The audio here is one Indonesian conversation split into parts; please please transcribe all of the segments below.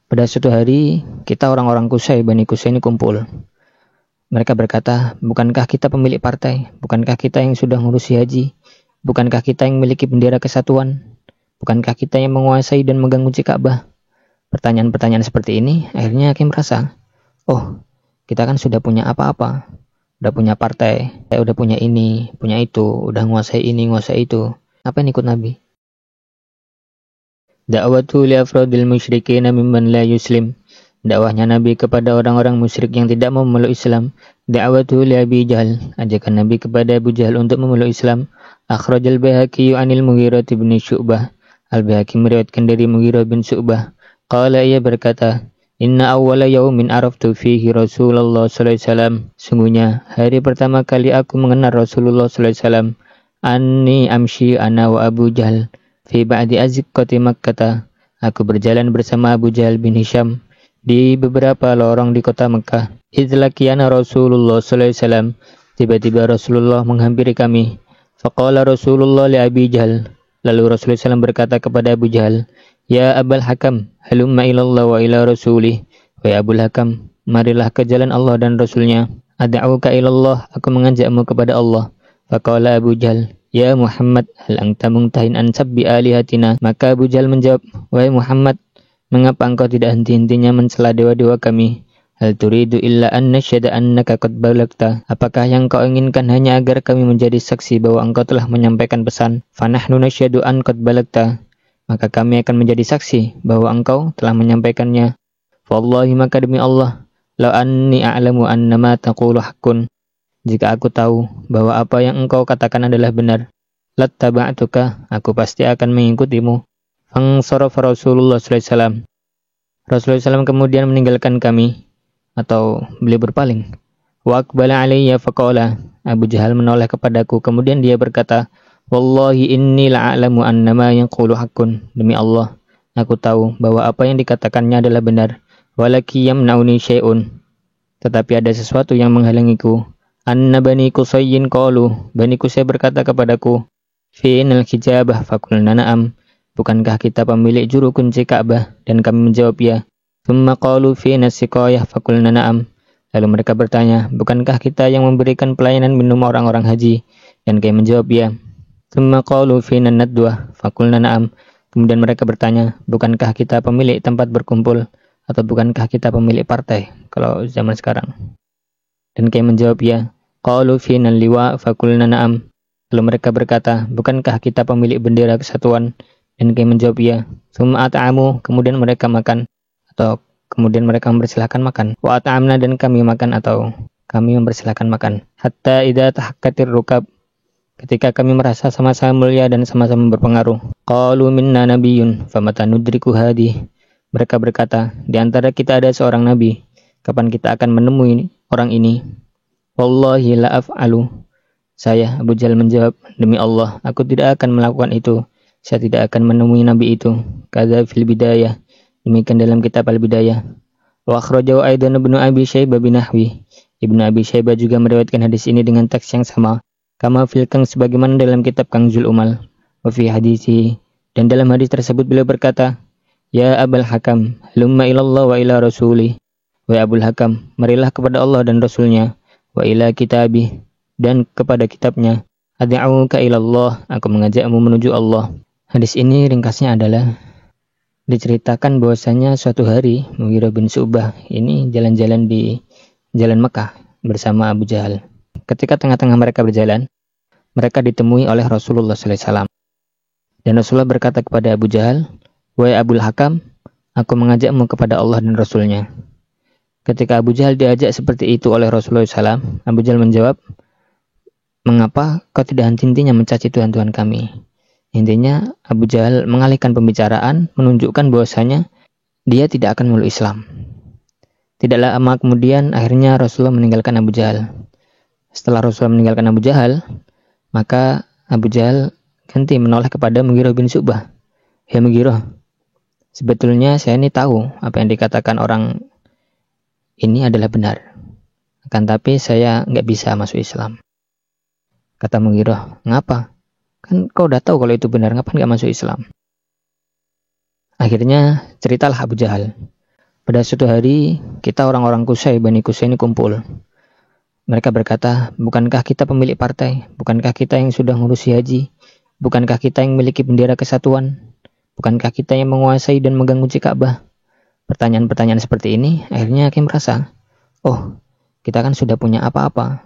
Pada suatu hari, kita orang-orang Qusay, Bani Qusay ini kumpul. Mereka berkata, bukankah kita pemilik partai? Bukankah kita yang sudah ngurusi haji? Bukankah kita yang memiliki bendera kesatuan? Bukankah kita yang menguasai dan megang kunci Ka'bah? Pertanyaan-pertanyaan seperti ini, akhirnya Hakim merasa, oh, kita kan sudah punya apa-apa. Udah punya partai, udah punya ini, punya itu, udah nguasai ini, nguasai itu. Apa yang ikut Nabi? Da'watu li afradil musyrikina mimman la yuslim. Dakwahnya Nabi kepada orang-orang musyrik yang tidak mau memeluk Islam. Da'watu li Abi Jahal. Ajakan Nabi kepada Abu Jahal untuk memeluk Islam. Akhrajal Baihaqi anil Mughirah bin Syu'bah. Al-Baihaqi meriwayatkan dari Mughirah bin Syu'bah. Qala, ia berkata, Inna awwala yaumin araftu fihi Rasulullah sallallahu alaihi wasallam. Sungguhnya hari pertama kali aku mengenal Rasulullah sallallahu alaihi wasallam. Anni amshi ana wa Abu Jahal fi ba'di azqati Makkah. Aku berjalan bersama Abu Jahal bin Hisham di beberapa lorong di kota Mekah. Izlakiyana Rasulullah sallallahu alaihi wasallam. Tiba-tiba Rasulullah menghampiri kami. Faqala Rasulullah li Abi Jahal. Lalu Rasulullah SAW berkata kepada Abu Jahal, Ya Abul Hakam, halumma ilallah wa ila rasulih. Wahai Abul Hakam, marilah ke jalan Allah dan Rasulnya. Ad'uka ilallah, aku mengajakmu kepada Allah. Faqala Abu Jahal, Ya Muhammad, hal anta mungtahin an sabbi alihatina. Maka Abu Jahal menjawab, Wahai Muhammad, mengapa engkau tidak henti-hentinya mencela dewa-dewa kami? Hal turidu illa an nasyhada annaka qad balagta. Apakah yang kau inginkan hanya agar kami menjadi saksi bahwa engkau telah menyampaikan pesan? Fanahnu nasyhadu an qad balagta. Maka kami akan menjadi saksi bahwa engkau telah menyampaikannya. Wallahi, maka demi Allah, la anni a'lamu annama taqulu haqqun. Jika aku tahu bahwa apa yang engkau katakan adalah benar, lattaba'tuka, aku pasti akan mengikutimu. Fansarafa Rasulullah sallallahu alaihi wasallam. Rasulullah SAW kemudian meninggalkan kami, atau beliau berpaling. Wa aqbala alayya faqala. Abu Jahal menoleh kepadaku, kemudian dia berkata, Wallahi inni la'alamu annama yaqulu haqqun. Demi Allah, aku tahu bahwa apa yang dikatakannya adalah benar. Walaki yamna'uni syai'un. Tetapi ada sesuatu yang menghalangiku. Anna Bani Qusayyin qalu. Bani Qusay berkata kepadaku, Fi'inal hijabah fakulna na'am. Bukankah kita pemilik juru kunci Ka'bah? Dan kami menjawab ya. Thumma qalu fi'na siqayah fakulna na'am. Lalu mereka bertanya, bukankah kita yang memberikan pelayanan minum orang-orang haji? Dan kami menjawab ya. Thumma qalu fi'na nadwah fakulna na'am. Kemudian mereka bertanya, bukankah kita pemilik tempat berkumpul? Atau bukankah kita pemilik partai? Kalau zaman sekarang. Dan kami menjawab ya. Qalu fi'na liwa fakulna na'am. Lalu mereka berkata, bukankah kita pemilik bendera kesatuan? Dan kami menjawab ya. Thumma at'amu, kemudian mereka makan. Atau kemudian mereka mempersilahkan makan. Wa at'amna, dan kami makan atau kami mempersilahkan makan. Hatta idza tahakkatir rukab, ketika kami merasa sama-sama mulia dan sama-sama berpengaruh. Qalu minna nabiyyun famata nudriku hadi. Mereka berkata, di antara kita ada seorang nabi. Kapan kita akan menemui orang ini? Wallahi la af'alu. Saya, Abu Jahal menjawab, demi Allah, aku tidak akan melakukan itu. Saya tidak akan menemui nabi itu. Kadza fil bidayah. Demikian dalam kitab Al-Bidayah. Wa akhrajahu aidan Ibnu Abi Syaibah binahwi. Ibnu Abi Syaibah juga meriwayatkan hadis ini dengan teks yang sama. Kama fil Kang, sebagaimana dalam kitab Kanzul Umal. Wa fi hadisi, dan dalam hadis tersebut beliau berkata, Ya Abul Hakam, halumma ilallah wa ila rasulih. Wa Abul Hakam, marilah kepada Allah dan Rasulnya. Wa ila kitabih, dan kepada kitabnya. Ad'uka ilallah, aku mengajakmu menuju Allah. Hadis ini ringkasnya adalah, diceritakan bahwasanya suatu hari Mughirah bin Syu'bah ini jalan-jalan di jalan Mekah bersama Abu Jahal. Ketika tengah-tengah mereka berjalan, mereka ditemui oleh Rasulullah SAW. Dan Rasulullah berkata kepada Abu Jahal, Wahai Abul Hakam, aku mengajakmu kepada Allah dan Rasulnya. Ketika Abu Jahal diajak seperti itu oleh Rasulullah SAW, Abu Jahal menjawab, Mengapa kau tidak henti-hentinya mencaci Tuhan-Tuhan kami? Intinya Abu Jahal mengalihkan pembicaraan, menunjukkan bahwasanya dia tidak akan memeluk Islam. Tidak lama kemudian akhirnya Rasulullah meninggalkan Abu Jahal. Setelah Rasulullah meninggalkan Abu Jahal, maka Abu Jahal ganti menoleh kepada Mughirah bin Syu'bah. Ya Mughirah, sebetulnya saya ini tahu apa yang dikatakan orang ini adalah benar. Akan tapi saya nggak bisa masuk Islam. Kata Mughirah, ngapa? Kan kau udah tahu kalau itu benar, ngapain gak masuk Islam? Akhirnya ceritalah Abu Jahal. Pada suatu hari, kita orang-orang Qusay, Bani Qusay ini kumpul. Mereka berkata, bukankah kita pemilik partai? Bukankah kita yang sudah ngurusi haji? Bukankah kita yang memiliki bendera kesatuan? Bukankah kita yang menguasai dan megang kunci Ka'bah? Pertanyaan-pertanyaan seperti ini, akhirnya Hakim merasa, oh, kita kan sudah punya apa-apa.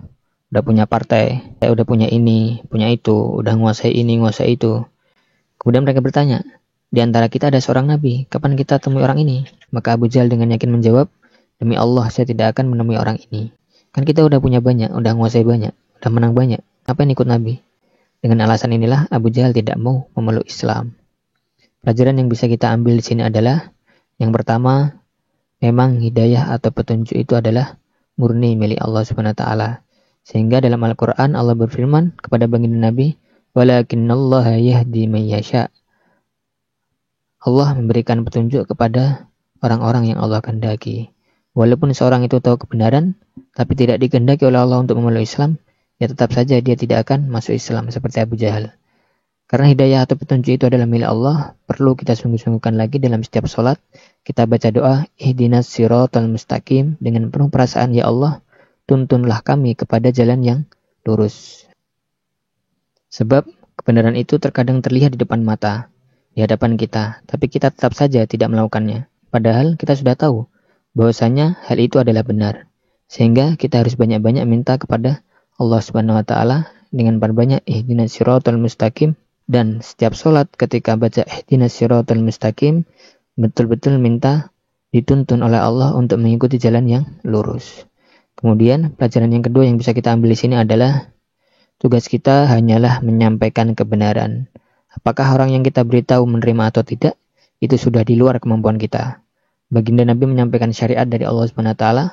Udah punya partai, udah punya ini, punya itu, udah nguasai ini, nguasai itu. Kemudian mereka bertanya, di antara kita ada seorang nabi, kapan kita temui orang ini? Maka Abu Jahal dengan yakin menjawab, demi Allah saya tidak akan menemui orang ini. Kan kita udah punya banyak, udah nguasai banyak, udah menang banyak. Apa yang ikut nabi? Dengan alasan inilah Abu Jahal tidak mau memeluk Islam. Pelajaran yang bisa kita ambil di sini adalah, yang pertama, memang hidayah atau petunjuk itu adalah murni milik Allah Subhanahu wa taala. Sehingga dalam Al-Qur'an Allah berfirman kepada baginda Nabi, "Walakinnallaha yahdi man yasha." Allah memberikan petunjuk kepada orang-orang yang Allah kehendaki. Walaupun seorang itu tahu kebenaran, tapi tidak dikehendaki oleh Allah untuk memeluk Islam, ya tetap saja dia tidak akan masuk Islam seperti Abu Jahal. Karena hidayah atau petunjuk itu adalah milik Allah, perlu kita sungguh-sungguhkan lagi dalam setiap sholat. Kita baca doa, ihdinas siratal mustaqim, dengan penuh perasaan, ya Allah, tuntunlah kami kepada jalan yang lurus. Sebab kebenaran itu terkadang terlihat di depan mata, di hadapan kita, tapi kita tetap saja tidak melakukannya. Padahal kita sudah tahu bahwasanya hal itu adalah benar. Sehingga kita harus banyak-banyak minta kepada Allah Subhanahu wa taala dengan banyak ihdinas siratal mustaqim, dan setiap sholat ketika baca ihdinas siratal mustaqim betul-betul minta dituntun oleh Allah untuk mengikuti jalan yang lurus. Kemudian pelajaran yang kedua yang bisa kita ambil di sini adalah tugas kita hanyalah menyampaikan kebenaran. Apakah orang yang kita beritahu menerima atau tidak, itu sudah di luar kemampuan kita. Baginda Nabi menyampaikan syariat dari Allah Subhanahu wa taala.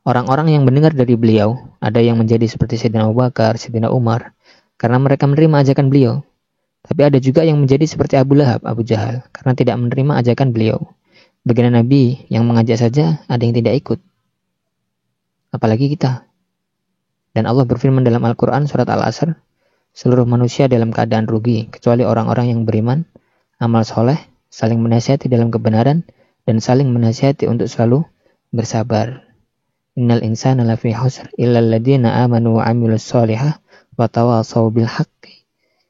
Orang-orang yang mendengar dari beliau, ada yang menjadi seperti Sayyidina Abu Bakar, Sayyidina Umar, karena mereka menerima ajakan beliau. Tapi ada juga yang menjadi seperti Abu Lahab, Abu Jahal, karena tidak menerima ajakan beliau. Baginda Nabi yang mengajak saja, ada yang tidak ikut. Apalagi kita. Dan Allah berfirman dalam Al-Quran surat Al-Asr, seluruh manusia dalam keadaan rugi, kecuali orang-orang yang beriman, amal soleh, saling menasihati dalam kebenaran, dan saling menasihati untuk selalu bersabar. Innal insana lafi khusr illal ladzina amanu wa 'amilus shalihah wa tawashaw bil haqqi.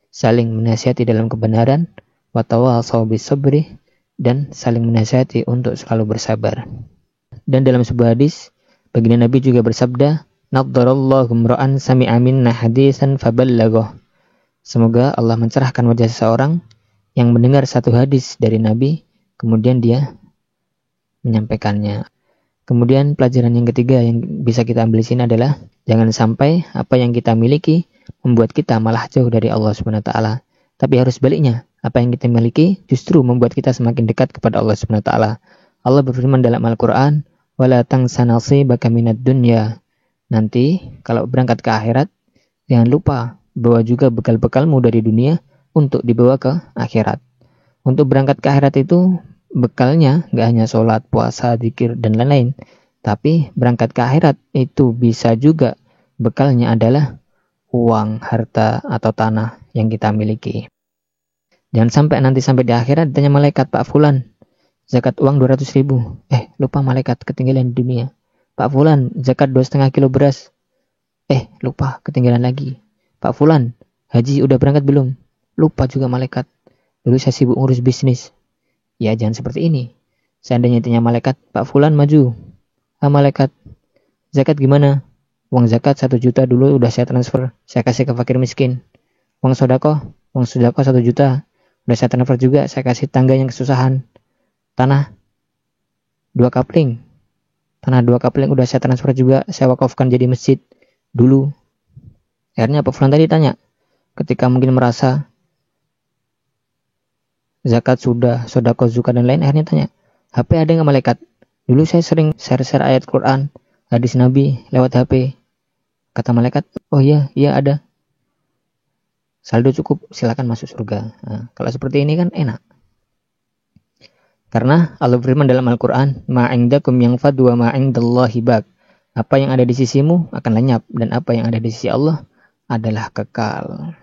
Saling menasihati dalam kebenaran, wa tawashaw bis sabri, dan saling menasihati untuk selalu bersabar. Dan dalam sebuah hadis, baginda Nabi juga bersabda, "Naddarallahu imra'an sami'a minna hadisan faballaghahu." Semoga Allah mencerahkan wajah seseorang yang mendengar satu hadis dari Nabi, kemudian dia menyampaikannya. Kemudian pelajaran yang ketiga yang bisa kita ambil di sini adalah jangan sampai apa yang kita miliki membuat kita malah jauh dari Allah Subhanahu wa taala. Tapi harus baliknya, apa yang kita miliki justru membuat kita semakin dekat kepada Allah Subhanahu wa taala. Allah berfirman dalam Al-Qur'an, "Wala tansa nasibaka minad dunya." Nanti kalau berangkat ke akhirat, jangan lupa bawa juga bekal-bekalmu dari dunia untuk dibawa ke akhirat. Untuk berangkat ke akhirat itu bekalnya gak hanya sholat, puasa, zikir, dan lain-lain. Tapi berangkat ke akhirat itu bisa juga bekalnya adalah uang, harta, atau tanah yang kita miliki. Jangan sampai nanti sampai di akhirat ditanya malaikat, Pak Fulan, zakat uang 200.000. Lupa malaikat, ketinggalan di dunia. Pak Fulan, zakat 2,5 kilo beras. Lupa, ketinggalan lagi. Pak Fulan, haji udah berangkat belum? Lupa juga malaikat. Dulu saya sibuk ngurus bisnis. Ya jangan seperti ini. Seandainya tanya malaikat, Pak Fulan maju. Malaikat, zakat gimana? Uang zakat 1 juta dulu udah saya transfer. Saya kasih ke fakir miskin. Uang sodako 1 juta. Udah saya transfer juga, saya kasih tangga yang kesusahan. Tanah 2 kapling. Tanah 2 kapling udah saya transfer juga, saya wakafkan jadi masjid dulu. Akhirnya Pak Fulan tadi tanya, ketika mungkin merasa zakat sudah, sodako, zukat, dan lain, akhirnya tanya, HP ada nggak malaikat? Dulu saya sering share-share ayat Quran, hadis Nabi lewat HP. Kata malaikat, oh iya ada. Saldo cukup, silakan masuk surga. Nah, kalau seperti ini kan enak. Karena Allah berfirman dalam Al-Quran, ma'indakum yanfad wa ma'indallahi baq. Apa yang ada di sisimu akan lenyap, dan apa yang ada di sisi Allah adalah kekal.